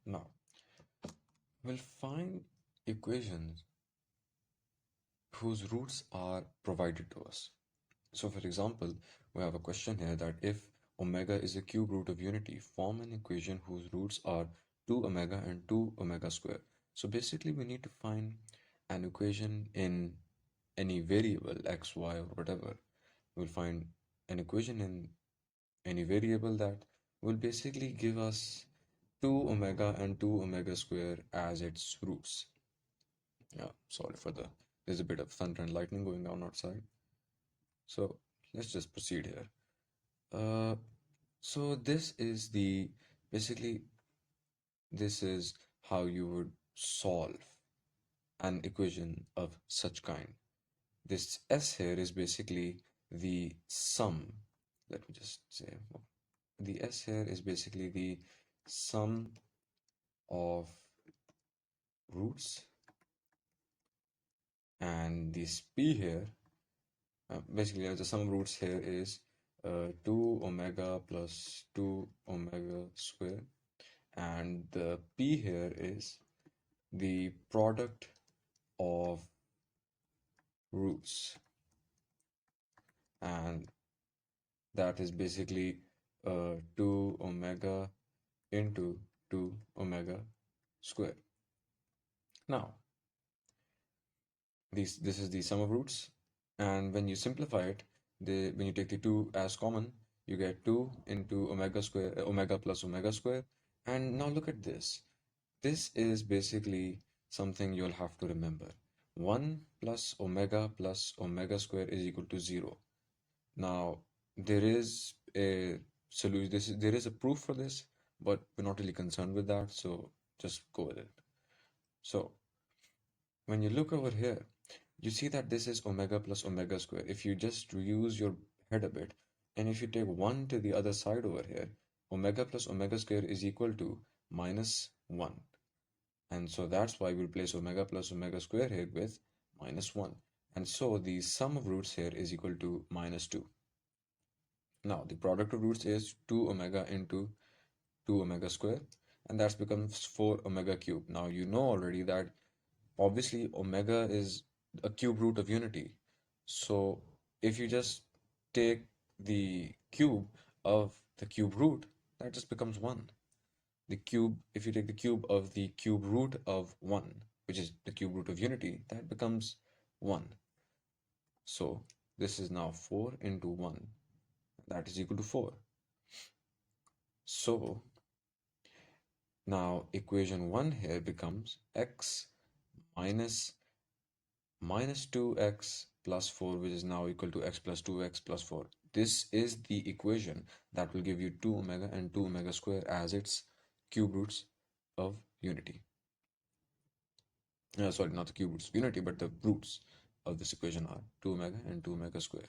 Now, we'll find equations whose roots are provided to us. So for example, we have a question here that if omega is a cube root of unity, form an equation whose roots are 2 omega and 2 omega square. So basically we need to find an equation in any variable x, y, or whatever. We'll find an equation in any variable that will basically give us 2 omega and 2 omega square as its roots. Yeah, sorry for there's a bit of thunder and lightning going on outside. So let's just proceed here. So this is basically this is how you would solve an equation of such kind. This S here is basically the sum. Let me just say, the S here is basically the sum of roots, and this P here, basically the sum of roots here is 2 omega plus 2 omega square, and the P here is the product of roots, and that is basically 2 omega into 2 omega square. Now, this is the sum of roots, and when you simplify it, when you take the 2 as common, you get 2 into omega square, omega plus omega square. And now look at this. This is basically something you'll have to remember. 1 plus omega square is equal to 0. Now, there is a solution, there is a proof for this, but we're not really concerned with that, so just go with it. So, when you look over here, you see that this is omega plus omega square. If you just use your head a bit, and if you take 1 to the other side over here, omega plus omega square is equal to minus 1. And so that's why we replace omega plus omega square here with minus 1. And so the sum of roots here is equal to minus 2. Now the product of roots is 2 omega into 2 omega square, and that becomes 4 omega cube. Now you know already that obviously omega is a cube root of unity. So if you just take the cube of the cube root, that just becomes 1. The cube, if you take the cube of the cube root of 1, which is the cube root of unity, that becomes 1. So this is now 4 into 1, that is equal to 4. So now equation 1 here becomes x minus 2x plus 4, which is now equal to x plus 2x plus 4. This is the equation that will give you 2 omega and 2 omega square as its cube roots of unity. Sorry, not the cube roots of unity, but the roots of this equation are 2 omega and 2 omega square.